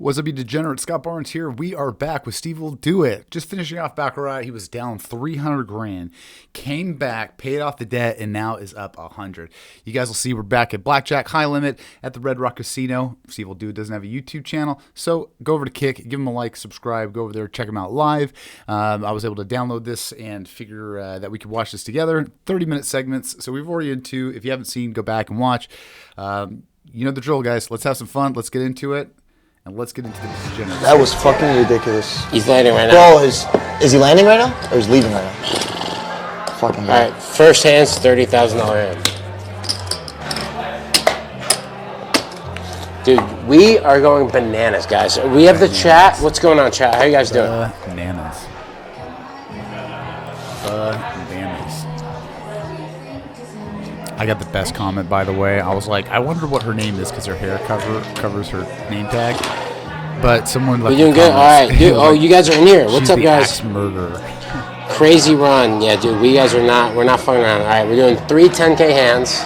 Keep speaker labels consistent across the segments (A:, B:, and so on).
A: What's up, you degenerate? Scott Barnes here. We are back with Stevewilldoit. Just finishing off Baccarat. He was down 300 grand, came back, paid off the debt, and now is up 100. You guys will see we're back at Blackjack High Limit at the Red Rock Casino. Stevewilldoit doesn't have a YouTube channel, so go over to Kick, give him a like, subscribe, go over there, check him out live. I was able to download this and figure that we could watch this together. 30-minute segments. So we've already into. If you haven't seen, go back and watch. You know the drill, guys. Let's have some fun. Let's get into it. And let's get into the degeneracy.
B: That was fucking ridiculous.
C: He's landing right now.
B: Bro, is he landing right now? Or is he leaving right now? Fucking guy.
C: Alright, first hand's $30,000 hand. Dude, we are going bananas, guys. We have the chat. What's going on, chat? How you guys doing?
A: Bananas. Bananas. I got the best comment, by the way. I was like, I wonder what her name is because her hair covers her name tag. But someone left.
C: We're doing good. All right, dude.
A: Like,
C: oh, you guys are in here. What's up, guys?
A: Axe murderer.
C: Crazy run. Yeah, dude. We guys are not. We're not fucking around. All right, we're doing 3 10K hands.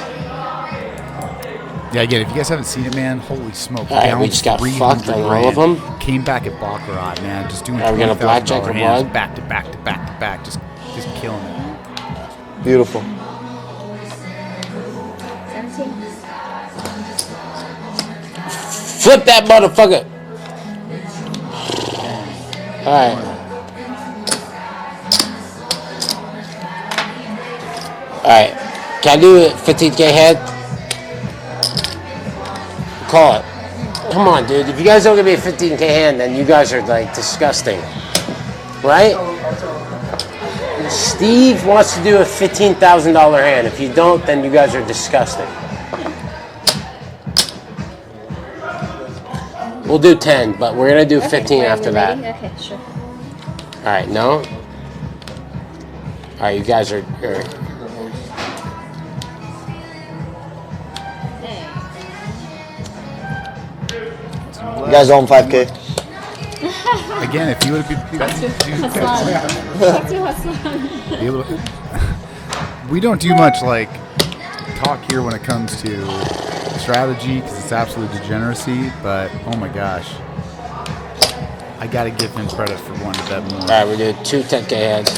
A: Yeah, again, if you guys haven't seen it, man, holy smoke.
C: All right, we just got fucked on all of them.
A: Came back at Baccarat, man, just doing
C: we're gonna blackjack the
A: hands
C: blood.
A: back to back to back to back, just killing it.
B: Beautiful.
C: Flip that motherfucker. All right. All right. Can I do a 15K head? Call it. Come on, dude. If you guys don't give me a 15K hand, then you guys are like disgusting. Right? Steve wants to do a $15,000 hand. If you don't, then you guys are disgusting. We'll do 10, but we're going to do 15 after that.
D: Okay, sure.
C: All right, no? All right, you guys are
B: You guys own 5K.
A: Again, if you would be we don't do much like talk here when it comes to strategy because it's absolute degeneracy, but oh my gosh, I gotta give him credit for wanting to bet more.
C: all right, we're doing 2 10K heads.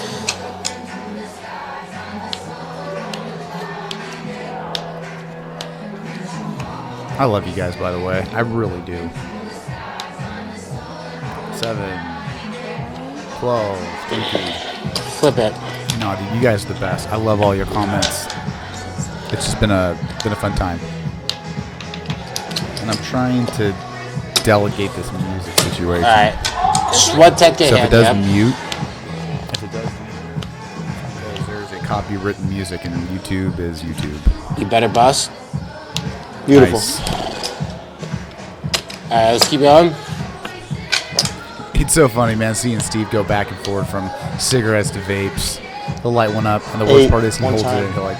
A: I love you guys, by the way. I really do. 7, 12, 13.
C: Flip it.
A: No, dude, you guys are the best. I love all your comments. It's just been a fun time. And I'm trying to delegate this music situation.
C: All right. Just 1 10K
A: So if
C: head,
A: it does
C: yep.
A: mute, because there's a copywritten music and YouTube is YouTube.
C: You better bust.
B: Beautiful.
A: Nice.
C: All right, let's keep going.
A: It's so funny, man, seeing Steve go back and forth from cigarettes to vapes. The light went up, and the worst part is he holds it in. He'll like,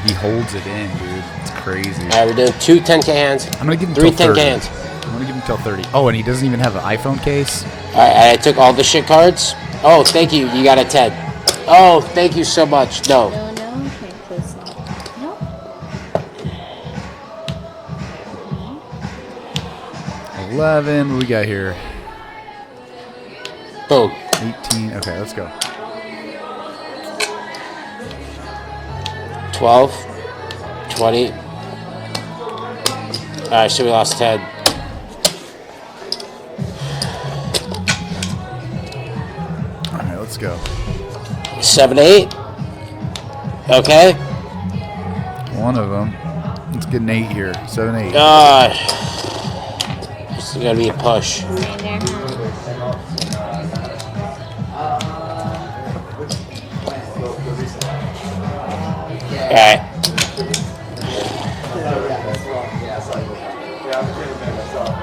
A: he holds it in, dude. It's crazy.
C: All right, we're doing 2 10K hands.
A: I'm gonna give him
C: 3
A: till
C: 10K
A: 30.
C: hands.
A: I'm gonna give him till 30. Oh, and he doesn't even have an iPhone case.
C: All right, I took all the shit cards. Oh, thank you. You got a 10. Oh, thank you so much. No.
D: No, okay, close enough. No.
A: 11. What we got here?
C: Boom.
A: 18. Okay, let's go.
C: 12. 20. All right, so we lost 10.
A: All right, let's go.
C: 7 8. Okay.
A: One of them. Let's get an 8 here. 7, 8.
C: This is gonna be a push.
D: Right there.
C: All right.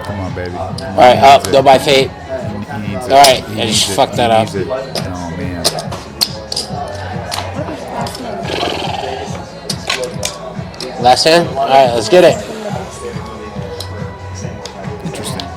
A: Come on, baby.
C: All right, up. No by fate.
A: He needs it.
C: All right,
A: He
C: I just
A: needs it.
C: fucked that
A: He
C: up.
A: needs it. Oh, man.
C: Last hand? All right, let's get it.
A: Interesting.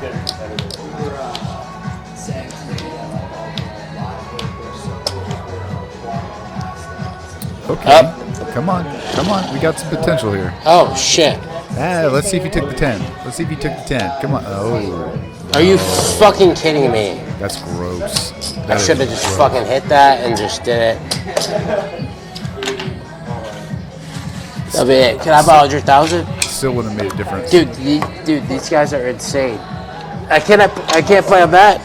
A: Okay.
C: Up.
A: Come on. Come on. We got some potential here.
C: Oh, shit.
A: Let's see if you took the 10. Let's see if you took the 10. Come on. Oh,
C: Are you fucking kidding me?
A: that's gross.
C: I
A: That
C: should have
A: is
C: just
A: gross.
C: fucking hit that and just did it. That'll be it. Can I have 100,000?
A: Still wouldn't have made a difference.
C: Dude, these guys are insane. I can't play on that.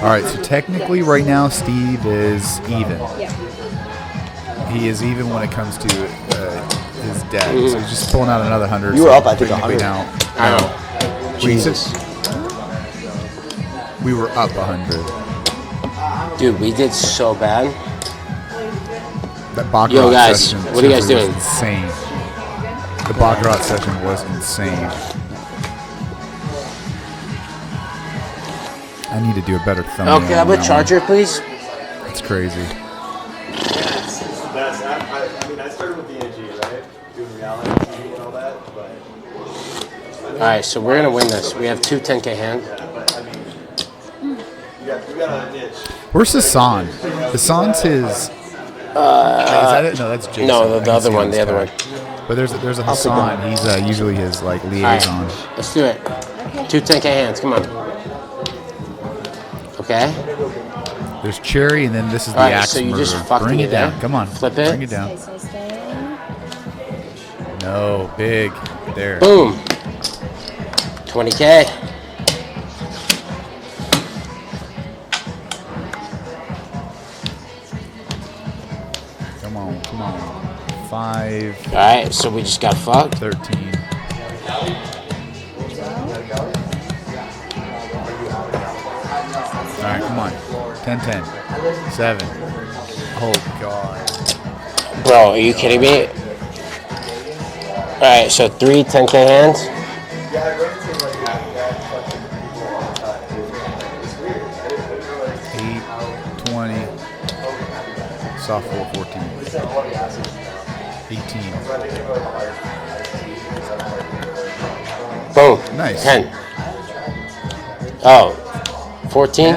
A: All right, so technically right now Steve is even.
D: Yeah.
A: He is even when it comes to his debt. So he's just pulling out another 100.
B: You were
A: so
B: up, I think,
A: technically
B: 100.
A: Now,
C: I know.
B: Jesus.
A: we were up 100.
C: Dude, we did so bad.
A: That Baccarat
C: Yo, guys,
A: session
C: what are you guys
A: was
C: doing?
A: Insane. The Baccarat session was insane. I need to do a better thumbnail.
C: Okay, have
A: on
C: a
A: that
C: charger, please.
A: one. It's crazy.
E: That's, I started with DNG, right? Doing reality TV and all that, but
C: Alright, so we're gonna win this. We have two 10K hands.
E: you got a niche.
A: Where's Hassan? Hassan's his. Is that it? No, that's Jason.
C: No,
A: I
C: the
A: can
C: other
A: see
C: one,
A: his
C: the other
A: card.
C: one.
A: But there's a Hassan. He's usually his like
C: Alright,
A: liaison.
C: let's do it. Two 10K hands, come on. Okay.
A: There's Cherry, and then this is the
C: Alright,
A: axe
C: so you just
A: murderer.
C: fucked
A: Bring
C: me
A: it down.
C: there.
A: Come on.
C: Flip it.
A: Bring it down.
D: Stay.
A: No, big. There.
C: Boom. 20K.
A: Come on. Come on. 5,
C: Alright, so we just got fucked.
A: 13. All right, come on. 10, 10. 7. Oh, God.
C: Bro, are you kidding me? Alright, so 3 10K hands.
A: 8, 20. Soft 4, 14. 18.
C: Boom.
A: Nice.
C: 10. Oh. 14?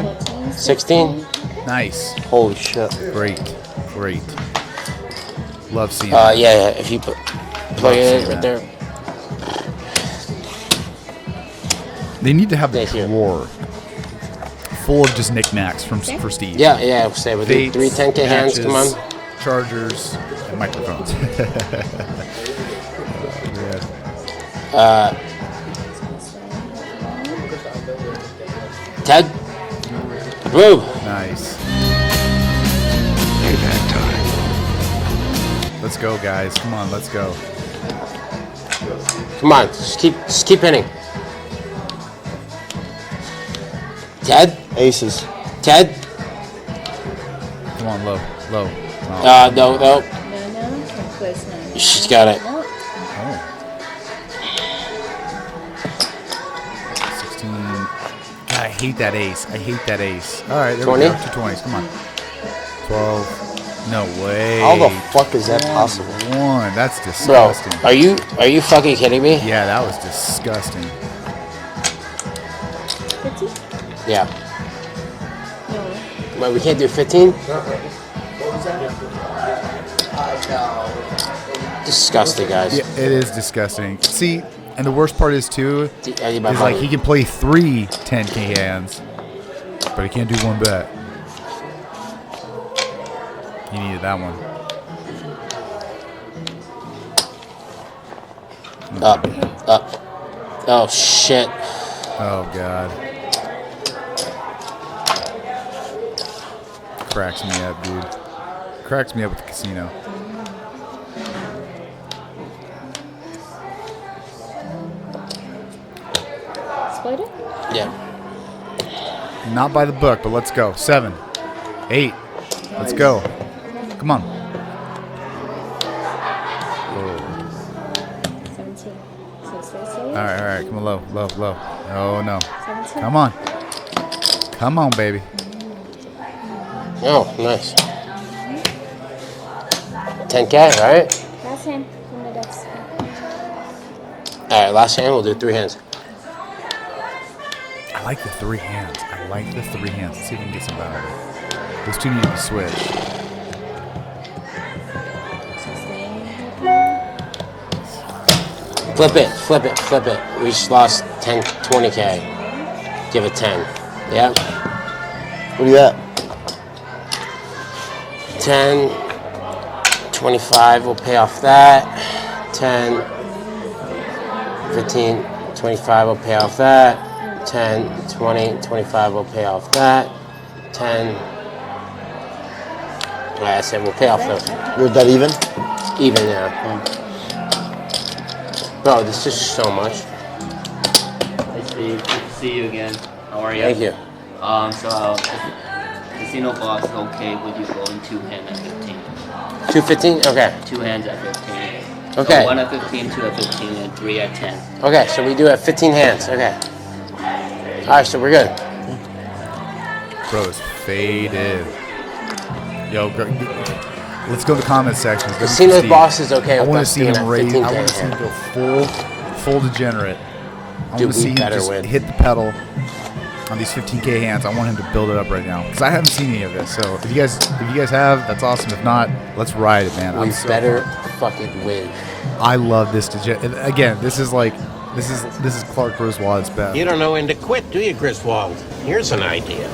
C: 16?
A: Nice.
B: Holy shit.
A: Great. Great. Love seeing
C: Yeah,
A: that.
C: yeah. If you plug it right there.
A: They need to have a
C: Thank you.
A: drawer full of just knickknacks for Steve.
C: Yeah, yeah. Stay with you.
A: Vates,
C: 3 10K hands. Come on.
A: matches, Chargers and microphones. Yeah.
C: Ted. Blue.
A: Nice. Let's go, guys. Come on, let's go.
C: Come on. Just keep hitting. Ted.
B: Aces.
C: Ted.
A: Come on, low. Oh.
C: No.
D: No. Come close now.
C: She's got it.
D: No.
A: Oh. 16. God, I hate that ace. I hate that ace. All right, there
C: 20?
A: we go. 2 20s. Come on. 12. No way.
B: How the fuck is that possible?
A: 1. That's
C: Bro,
A: disgusting.
C: are you fucking kidding me?
A: Yeah, that was disgusting.
D: 50?
C: Yeah.
D: No.
C: But we can't do 15? Disgusting, guys.
A: Yeah, it is disgusting. See, and the worst part is too,
C: I need my
A: is like
C: money.
A: he can play 3 10K hands, but he can't do 1 bet. He needed that one.
C: Up. Oh, shit.
A: Oh, God. Cracks me up, dude. Cracks me up with the casino.
D: Split it?
C: Yeah.
A: Not by the book, but let's go. 7. 8. Let's go. Come on.
D: 17. So stay.
A: All right. Come on, low. Oh, no.
D: 17.
A: Come on. Come on, baby.
C: Oh, nice. 10K, right?
D: Last hand from the decks.
C: Alright, last hand, we'll do 3 hands.
A: I like the 3 hands. Let's see if we can get some out of it. Those 2 need to be switched.
C: Flip it, flip it, flip it. We just lost 10, 20K. Give it 10. Yeah.
B: What are you at?
C: 10, 25, we'll pay off that. 10, 15, 25, we'll pay off that. 10, 20, 25, we'll pay off that. 10. I said we'll pay off those.
B: You're dead even?
C: Even, yeah. Bro, this is so much.
F: Hi Steve, good to see you again. How are you?
C: Thank you.
F: So casino box okay with you going two hand at 15.
C: 215? Okay.
F: Two hands at 15.
C: Okay.
F: So 1 at 15, 2 at 15, and 3 at 10.
C: Okay, so we do it 15 hands. Okay. Alright, so we're good.
A: Bro, it's faded. Yo, let's go to the comment section. Let's go to
C: Casino
A: Steve.
C: boss is okay
A: I
C: with
A: want to
C: us
A: see
C: doing
A: him
C: that
A: raise.
C: 15K
A: I want to see him
C: hand.
A: go full degenerate. I
C: Dude,
A: want to see
C: we
A: him
C: better
A: just
C: win.
A: hit the pedal on these 15K hands. I want him to build it up right now because I haven't seen any of this. So if you guys have, that's awesome. If not, let's ride it, man.
C: We
A: I'm so
C: better
A: pumped.
C: fucking win.
A: I love this. Again, this is Clark Griswold at its best.
G: You don't know when to quit, do you, Griswold? Here's an idea.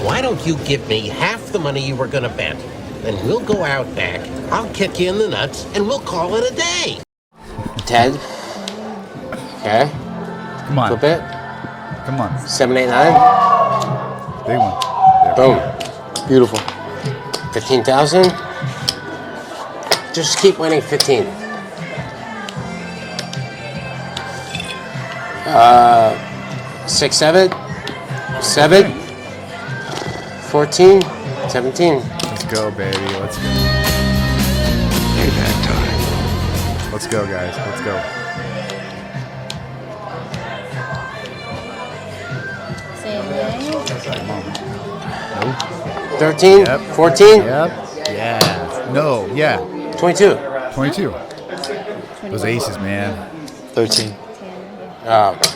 G: Why don't you give me half the money you were going to bet? Then we'll go out back, I'll kick you in the nuts, and we'll call it a day.
C: Ted. Okay.
A: Come on,
C: Flip it.
A: come on,
C: 7, 8, 9.
A: big one. There.
C: Boom.
B: Beautiful.
C: 15,000. Just keep winning 15. 6, 7. 7. 14. 17.
A: Let's go, baby. Let's go.
G: Payback time.
A: Let's go, guys. Let's go.
D: Same way.
C: 13.
A: Yep.
C: 14.
A: Yep. Yeah. No. Yeah.
C: 22.
A: 22. Those aces, man.
B: 13.
D: 10, yeah. 20.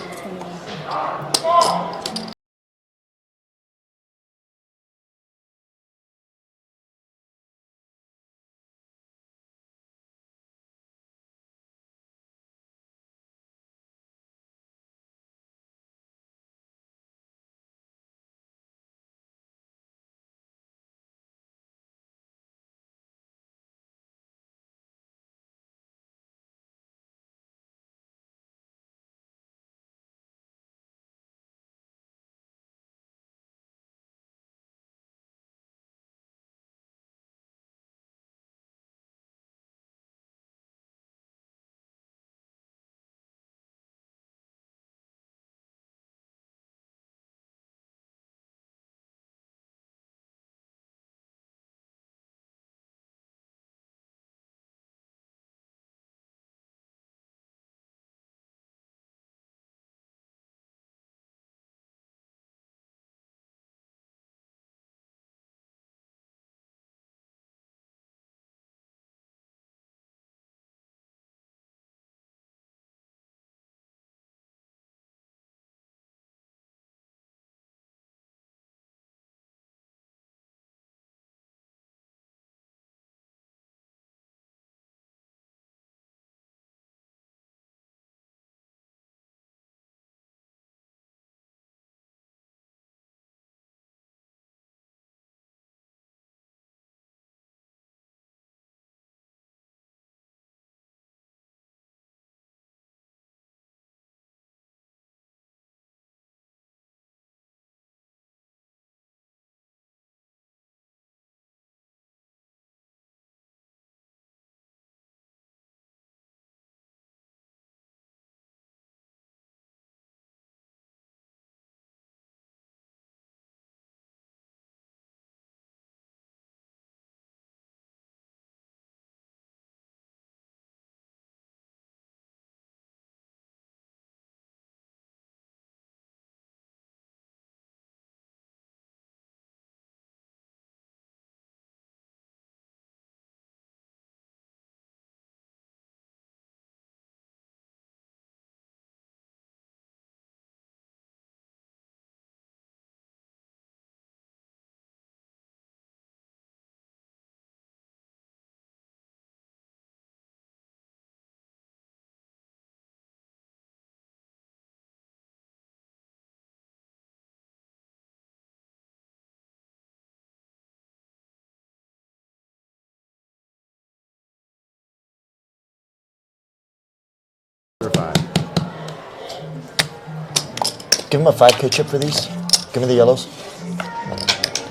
B: Give him a 5K chip for these. Give me the yellows.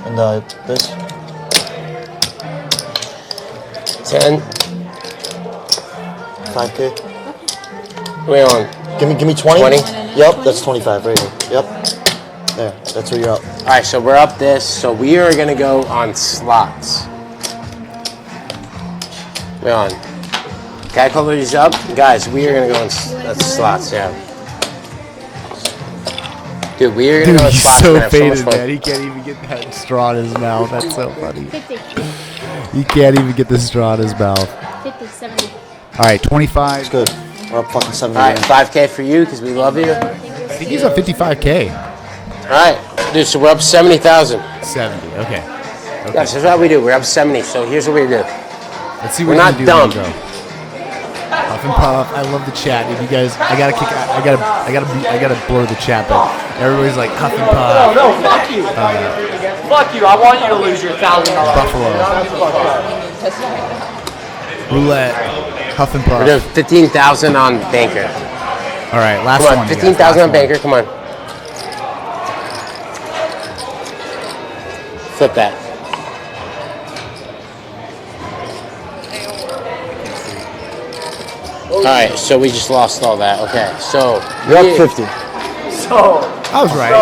B: And this.
C: 10.
B: 5K.
C: Wait on.
B: Give me 20.
C: 20?
B: Yep, that's 25 right here. Yep. There, that's where you're up.
C: All right, so we're up this. So we are gonna go on slots. Wait on. Can I color these up, guys? We are gonna go on slots. Yeah. Dude, we are gonna go on
A: He's
C: slots.
A: so
C: We're gonna have
A: faded,
C: so much fun.
A: man. He can't even get that straw in his mouth. That's so funny.
D: 50.
A: He can't even get the straw in his mouth.
D: 50, 70.
A: All right, 25.
B: It's good. We're up fucking 70
C: All right,
B: grand.
C: 5K for you because we love you.
A: I think he's at 55K.
C: All right, dude. So we're up 70,000.
A: 70. Okay.
C: Guys, here's what we do. We're up 70. So here's what we do.
A: Let's see
C: We're
A: what
C: not
A: you do when you
C: dumb.
A: go. Huff and Puff. I love the chat, dude. You guys, I gotta blur the chat, but everybody's like Huff and Puff.
H: No, fuck you. Fuck you. I want you to lose your $1,000.
A: Buffalo. Roulette. Huff and
C: We're doing
A: Puff.
C: 15,000 on banker.
A: All right, last
C: Come
A: one.
C: on,
A: you guys,
C: 15,000
A: last
C: on banker. Come on. Flip that. All right, so we just lost all that. Okay, so
B: You're up 50.
A: I was right.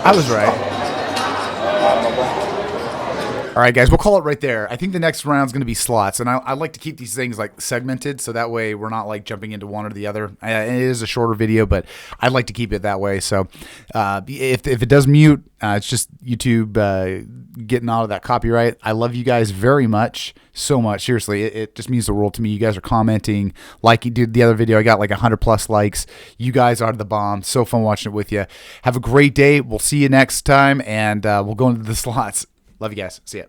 A: I was right. All right, guys, we'll call it right there. I think the next round's going to be slots, and I like to keep these things like segmented, so that way we're not like jumping into one or the other. And it is a shorter video, but I'd like to keep it that way. So if it does mute, it's just YouTube getting out of that copyright. I love you guys very much, so much. Seriously, it just means the world to me. You guys are commenting, like you did the other video. I got like 100 plus likes. You guys are the bomb. So fun watching it with you. Have a great day. We'll see you next time, and we'll go into the slots. Love you guys. See ya.